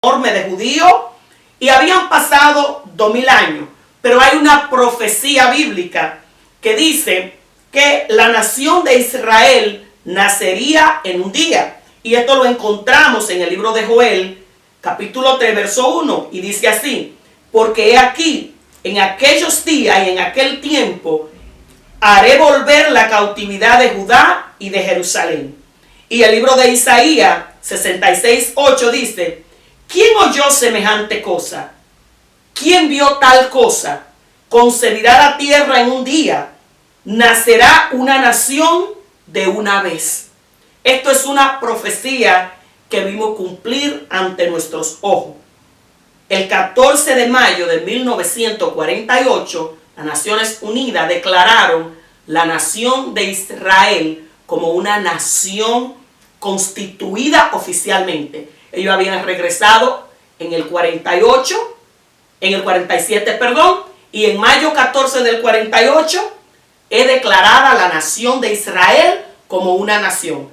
enorme de judíos y habían pasado 2000 años. Pero hay una profecía bíblica que dice que la nación de Israel nacería en un día. Y esto lo encontramos en el libro de Joel, capítulo 3, verso 1. Y dice así: porque he aquí, en aquellos días y en aquel tiempo, haré volver la cautividad de Judá y de Jerusalén. Y el libro de Isaías 66:8 dice: ¿quién oyó semejante cosa? ¿Quién vio tal cosa? Concebirá la tierra en un día, nacerá una nación de una vez. Esto es una profecía que vimos cumplir ante nuestros ojos. El 14 de mayo de 1948, las Naciones Unidas declararon la nación de Israel como una nación constituida oficialmente. Ellos habían regresado en el 47, y en mayo 14 del 48 es declarada la nación de Israel como una nación.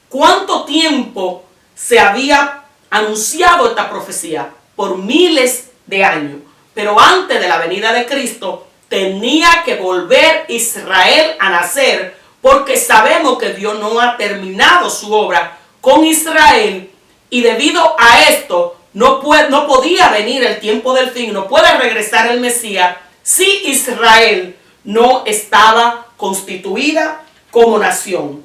¿Cuánto tiempo se había anunciado esta profecía? Por miles de años. Pero antes de la venida de Cristo tenía que volver Israel a nacer, porque sabemos que Dios no ha terminado su obra con Israel, y debido a esto no podía venir el tiempo del fin, no puede regresar el Mesías si Israel no estaba constituida como nación.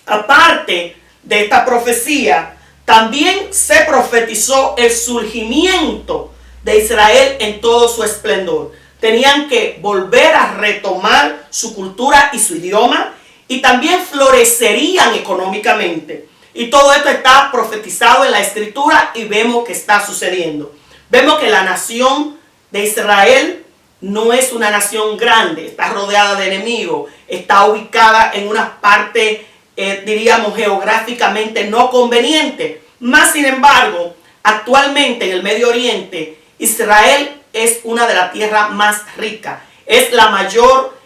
Aparte de esta profecía, también se profetizó el surgimiento de Israel en todo su esplendor. Tenían que volver a retomar su cultura y su idioma, y también florecerían económicamente. Y todo esto está profetizado en la Escritura y vemos que está sucediendo. Vemos que la nación de Israel no es una nación grande, está rodeada de enemigos, está ubicada en una parte, diríamos, geográficamente no conveniente. Más sin embargo, actualmente en el Medio Oriente, Israel es una de las tierras más ricas. Es la mayor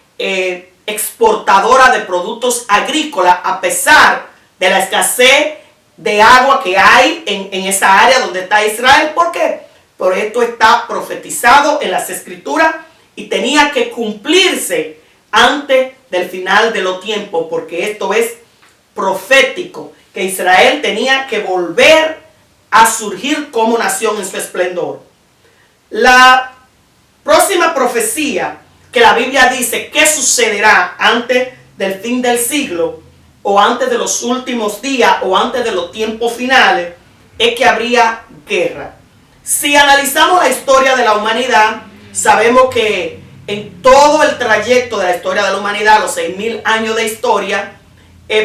exportadora de productos agrícolas, a pesar de la escasez de agua que hay en esa área donde está Israel. ¿Por qué? Por esto está profetizado en las Escrituras y tenía que cumplirse antes del final de los tiempos, porque esto es profético, que Israel tenía que volver a surgir como nación en su esplendor. La próxima profecía que la Biblia dice que sucederá antes del fin del siglo, o antes de los últimos días, o antes de los tiempos finales, es que habría guerra. Si analizamos la historia de la humanidad, sabemos que en todo el trayecto de la historia de la humanidad, los 6000 años de historia,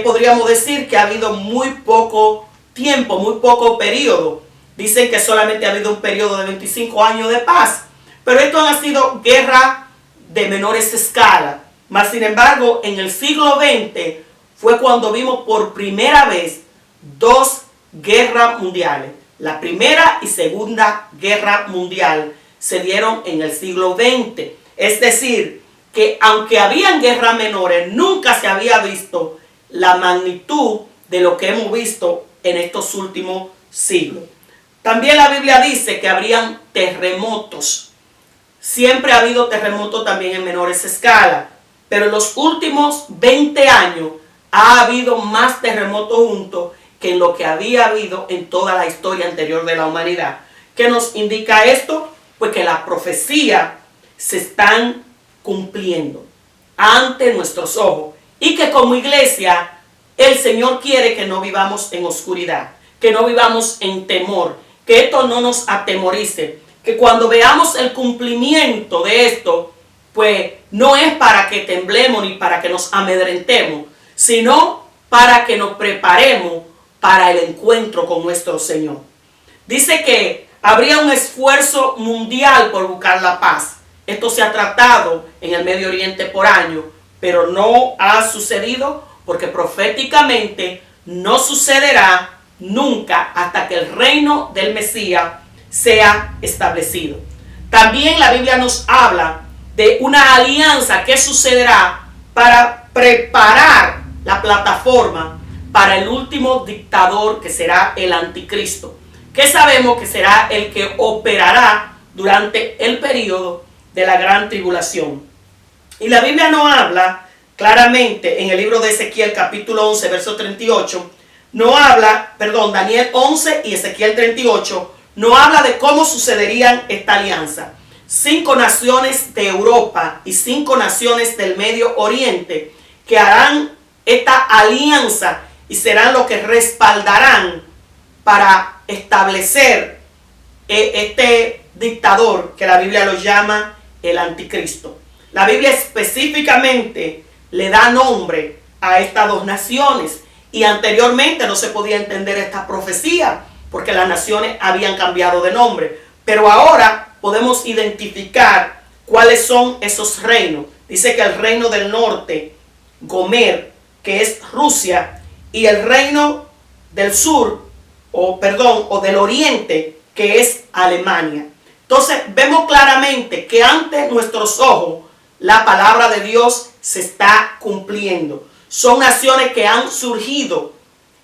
podríamos decir que ha habido muy poco tiempo, muy poco periodo. Dicen que solamente ha habido un periodo de 25 años de paz, pero esto ha sido guerra de menores escalas. Más sin embargo, en el siglo XX fue cuando vimos por primera vez dos guerras mundiales. La Primera y Segunda Guerra Mundial se dieron en el siglo XX. Es decir, que aunque habían guerras menores, nunca se había visto la magnitud de lo que hemos visto en estos últimos siglos. También la Biblia dice que habrían terremotos. Siempre ha habido terremotos también en menores escalas, pero en los últimos 20 años ha habido más terremotos juntos que en lo que había habido en toda la historia anterior de la humanidad. ¿Qué nos indica esto? Pues que las profecías se están cumpliendo ante nuestros ojos, y que como iglesia el Señor quiere que no vivamos en oscuridad, que no vivamos en temor, que esto no nos atemorice, que cuando veamos el cumplimiento de esto, pues no es para que temblemos ni para que nos amedrentemos, sino para que nos preparemos para el encuentro con nuestro Señor. Dice que habría un esfuerzo mundial por buscar la paz. Esto se ha tratado en el Medio Oriente por años, pero no ha sucedido, porque proféticamente no sucederá nunca hasta que el reino del Mesías sea establecido. También la Biblia nos habla de una alianza que sucederá para preparar la plataforma para el último dictador, que será el anticristo, que sabemos que será el que operará durante el periodo de la gran tribulación. Y la Biblia no habla claramente en el libro de Ezequiel capítulo 11 verso 38, Daniel 11 y Ezequiel 38, no habla de cómo sucederían esta alianza. 5 naciones de Europa y 5 naciones del Medio Oriente que harán esta alianza y serán los que respaldarán para establecer este dictador que la Biblia lo llama el anticristo. La Biblia específicamente le da nombre a estas 2 naciones y anteriormente no se podía entender esta profecía porque las naciones habían cambiado de nombre, pero ahora podemos identificar cuáles son esos reinos. Dice que el reino del norte, Gomer, que es Rusia, y el reino del sur, o del oriente, que es Alemania. Entonces vemos claramente que ante nuestros ojos la palabra de Dios se está cumpliendo. Son naciones que han surgido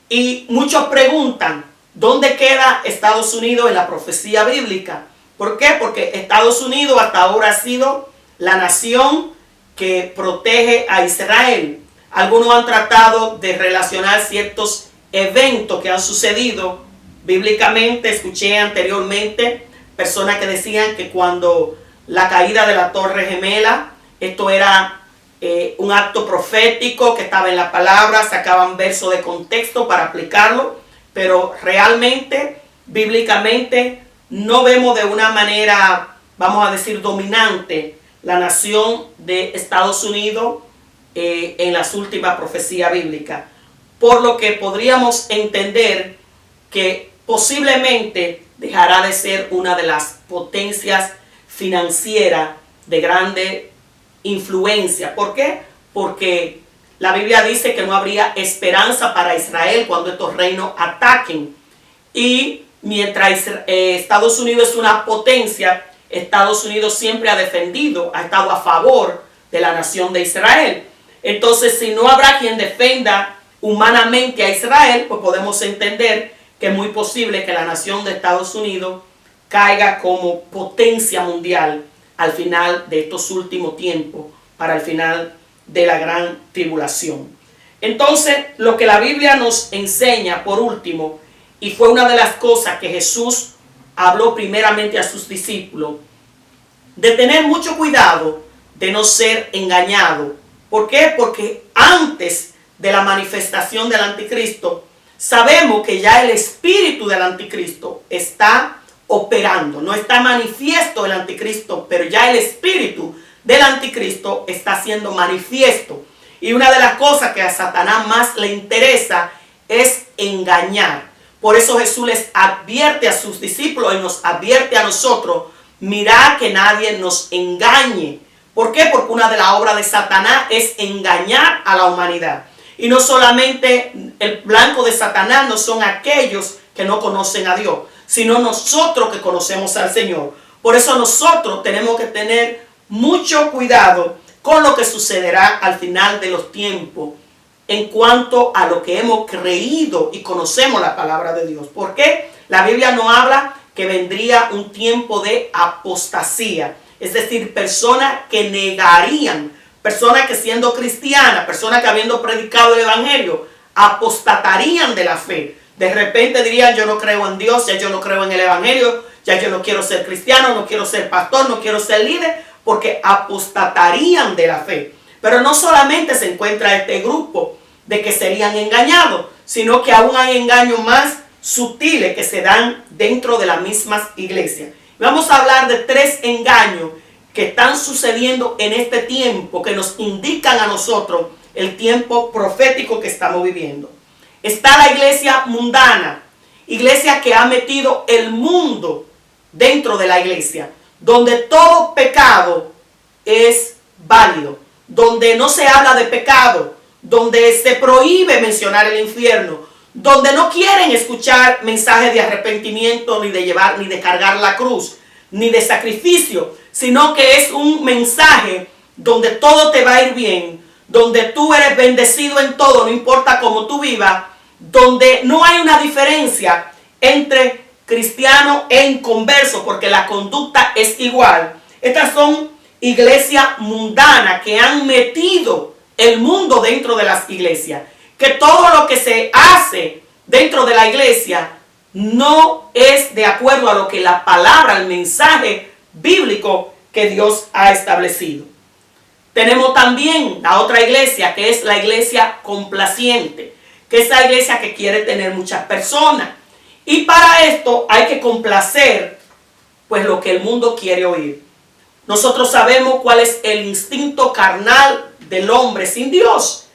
y muchos preguntan, ¿dónde queda Estados Unidos en la profecía bíblica? ¿Por qué? Porque Estados Unidos hasta ahora ha sido la nación que protege a Israel. Algunos han tratado de relacionar ciertos eventos que han sucedido bíblicamente. Escuché anteriormente personas que decían que cuando la caída de la Torre Gemela, esto era un acto profético que estaba en la palabra, sacaban versos de contexto para aplicarlo, pero realmente, bíblicamente, no vemos de una manera, vamos a decir, dominante la nación de Estados Unidos en las últimas profecías bíblicas. Por lo que podríamos entender que posiblemente dejará de ser una de las potencias financieras de grande influencia. ¿Por qué? Porque la Biblia dice que no habría esperanza para Israel cuando estos reinos ataquen. Y mientras Estados Unidos es una potencia, Estados Unidos siempre ha defendido, ha estado a favor de la nación de Israel. Entonces, si no habrá quien defenda humanamente a Israel, pues podemos entender que es muy posible que la nación de Estados Unidos caiga como potencia mundial al final de estos últimos tiempos, para el final de la gran tribulación. Entonces, lo que la Biblia nos enseña, por último, y fue una de las cosas que Jesús habló primeramente a sus discípulos, de tener mucho cuidado de no ser engañado. ¿Por qué? Porque antes de la manifestación del anticristo, sabemos que ya el espíritu del anticristo está operando. No está manifiesto el anticristo, pero ya el espíritu del anticristo está siendo manifiesto. Y una de las cosas que a Satanás más le interesa es engañar. Por eso Jesús les advierte a sus discípulos y nos advierte a nosotros: mirad que nadie nos engañe. ¿Por qué? Porque una de las obras de Satanás es engañar a la humanidad. Y no solamente el blanco de Satanás no son aquellos que no conocen a Dios, sino nosotros que conocemos al Señor. Por eso nosotros tenemos que tener mucho cuidado con lo que sucederá al final de los tiempos en cuanto a lo que hemos creído y conocemos la palabra de Dios. ¿Por qué? La Biblia no habla que vendría un tiempo de apostasía, es decir, personas que negarían, personas que siendo cristianas, personas que habiendo predicado el evangelio, apostatarían de la fe. De repente dirían: yo no creo en Dios, ya yo no creo en el evangelio, ya yo no quiero ser cristiano, no quiero ser pastor, no quiero ser líder, porque apostatarían de la fe. Pero no solamente se encuentra este grupo de que serían engañados, sino que aún hay engaños más sutiles que se dan dentro de las mismas iglesias. Vamos a hablar de 3 engaños que están sucediendo en este tiempo, que nos indican a nosotros el tiempo profético que estamos viviendo. Está la iglesia mundana, iglesia que ha metido el mundo dentro de la iglesia, donde todo pecado es válido, donde no se habla de pecado, donde se prohíbe mencionar el infierno, donde no quieren escuchar mensajes de arrepentimiento, ni de llevar, ni de cargar la cruz, ni de sacrificio, sino que es un mensaje donde todo te va a ir bien, donde tú eres bendecido en todo, no importa cómo tú vivas, donde no hay una diferencia entre cristiano e inconverso, porque la conducta es igual. Estas son iglesias mundanas que han metido el mundo dentro de las iglesias. Que todo lo que se hace dentro de la iglesia no es de acuerdo a lo que la palabra, el mensaje bíblico que Dios ha establecido. Tenemos también la otra iglesia, que es la iglesia complaciente, que es la iglesia que quiere tener muchas personas. Y para esto hay que complacer pues lo que el mundo quiere oír. Nosotros sabemos cuál es el instinto carnal del hombre sin Dios.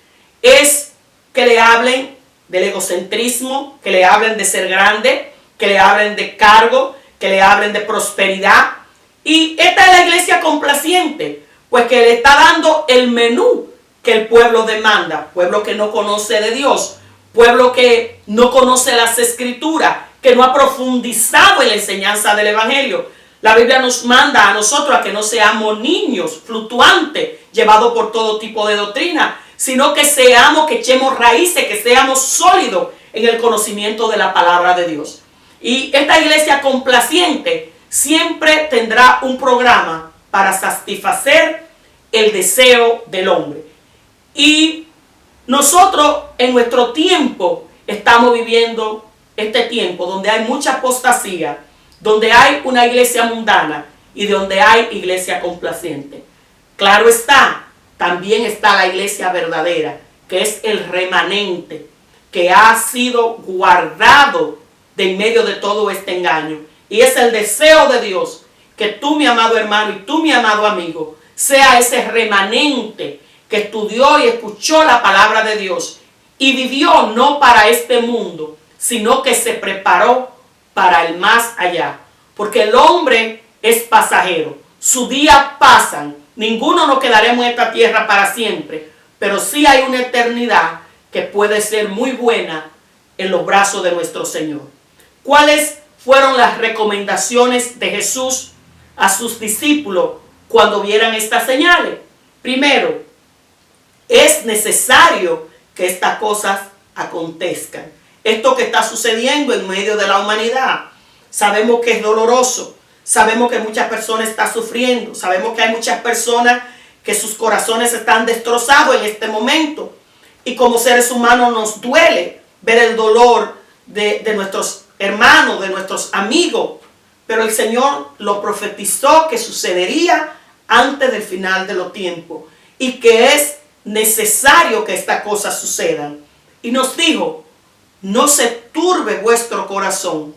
Es que le hablen del egocentrismo, que le hablen de ser grande, que le hablen de cargo, que le hablen de prosperidad. Y esta es la iglesia complaciente, pues que le está dando el menú que el pueblo demanda. Pueblo que no conoce de Dios, pueblo que no conoce las escrituras, que no ha profundizado en la enseñanza del evangelio. La Biblia nos manda a nosotros a que no seamos niños fluctuantes, llevados por todo tipo de doctrina, sino que seamos, que echemos raíces, que seamos sólidos en el conocimiento de la palabra de Dios. Y esta iglesia complaciente siempre tendrá un programa para satisfacer el deseo del hombre. Y nosotros en nuestro tiempo estamos viviendo este tiempo donde hay mucha apostasía, donde hay una iglesia mundana y donde hay iglesia complaciente. Claro está, también está la iglesia verdadera, que es el remanente, que ha sido guardado de en medio de todo este engaño. Y es el deseo de Dios que tú, mi amado hermano, y tú, mi amado amigo, sea ese remanente que estudió y escuchó la palabra de Dios y vivió no para este mundo, sino que se preparó para el más allá. Porque el hombre es pasajero, sus días pasan, ninguno nos quedaremos en esta tierra para siempre, pero sí hay una eternidad que puede ser muy buena en los brazos de nuestro Señor. ¿Cuáles fueron las recomendaciones de Jesús a sus discípulos cuando vieran estas señales? Primero, es necesario que estas cosas acontezcan. Esto que está sucediendo en medio de la humanidad, sabemos que es doloroso, sabemos que muchas personas están sufriendo, sabemos que hay muchas personas que sus corazones están destrozados en este momento. Y como seres humanos nos duele ver el dolor de nuestros hermanos, de nuestros amigos. Pero el Señor lo profetizó que sucedería antes del final de los tiempos. Y que es necesario que estas cosas sucedan. Y nos dijo, no se turbe vuestro corazón.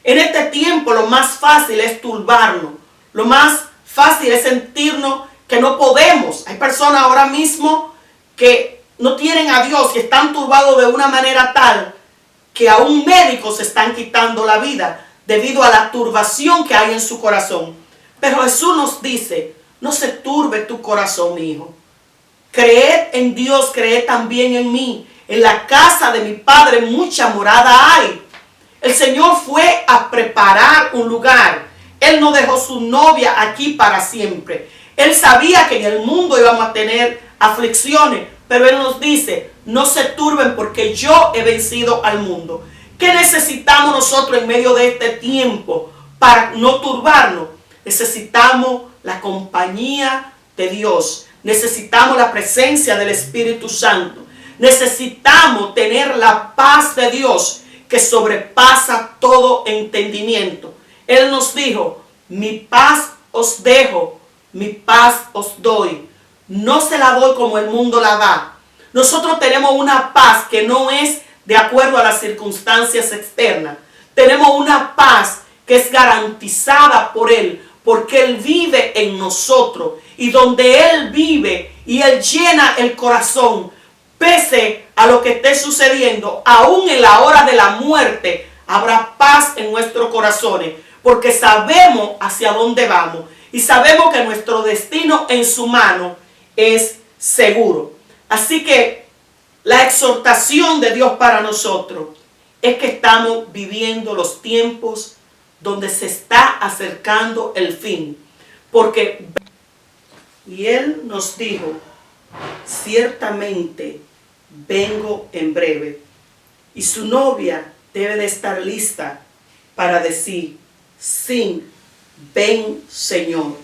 En este tiempo lo más fácil es turbarnos. Lo más fácil es sentirnos que no podemos. Hay personas ahora mismo que no tienen a Dios y están turbados de una manera tal que aún médicos se están quitando la vida debido a la turbación que hay en su corazón. Pero Jesús nos dice, no se turbe tu corazón, mi hijo. Creed en Dios, creed también en mí. En la casa de mi Padre mucha morada hay. El Señor fue a preparar un lugar. Él no dejó su novia aquí para siempre. Él sabía que en el mundo íbamos a tener aflicciones, pero Él nos dice, no se turben porque yo he vencido al mundo. ¿Qué necesitamos nosotros en medio de este tiempo para no turbarnos? Necesitamos la compañía de Dios. Necesitamos la presencia del Espíritu Santo. Necesitamos tener la paz de Dios que sobrepasa todo entendimiento. Él nos dijo, mi paz os dejo, mi paz os doy. No se la doy como el mundo la da. Nosotros tenemos una paz que no es de acuerdo a las circunstancias externas. Tenemos una paz que es garantizada por Él, porque Él vive en nosotros. Y donde Él vive y Él llena el corazón, pese a lo que esté sucediendo, aún en la hora de la muerte, habrá paz en nuestros corazones, porque sabemos hacia dónde vamos y sabemos que nuestro destino en su mano es seguro. Así que la exhortación de Dios para nosotros es que estamos viviendo los tiempos donde se está acercando el fin. Porque, y Él nos dijo, ciertamente vengo en breve. Y su novia debe de estar lista para decir, sí, ven Señor.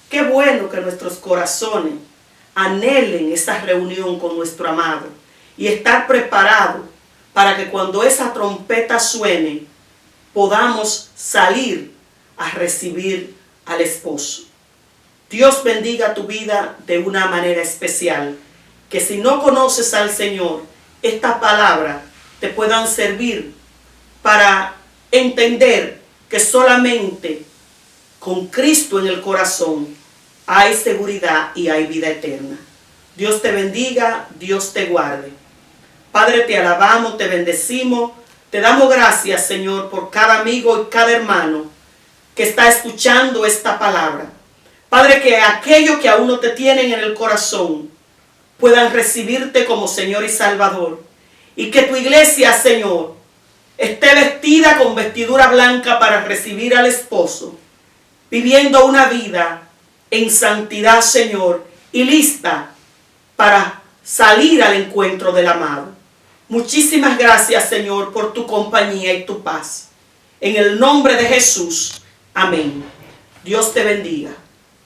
Qué bueno que nuestros corazones anhelen esa reunión con nuestro amado y estar preparados para que cuando esa trompeta suene, podamos salir a recibir al esposo. Dios bendiga tu vida de una manera especial. Que si no conoces al Señor, esta palabra te puedan servir para entender que solamente con Cristo en el corazón hay seguridad y hay vida eterna. Dios te bendiga, Dios te guarde. Padre, te alabamos, te bendecimos, te damos gracias, Señor, por cada amigo y cada hermano que está escuchando esta palabra. Padre, que aquellos que aún no te tienen en el corazón puedan recibirte como Señor y Salvador. Y que tu iglesia, Señor, esté vestida con vestidura blanca para recibir al esposo, viviendo una vida en santidad, Señor, y lista para salir al encuentro del amado. Muchísimas gracias, Señor, por tu compañía y tu paz. En el nombre de Jesús. Amén. Dios te bendiga.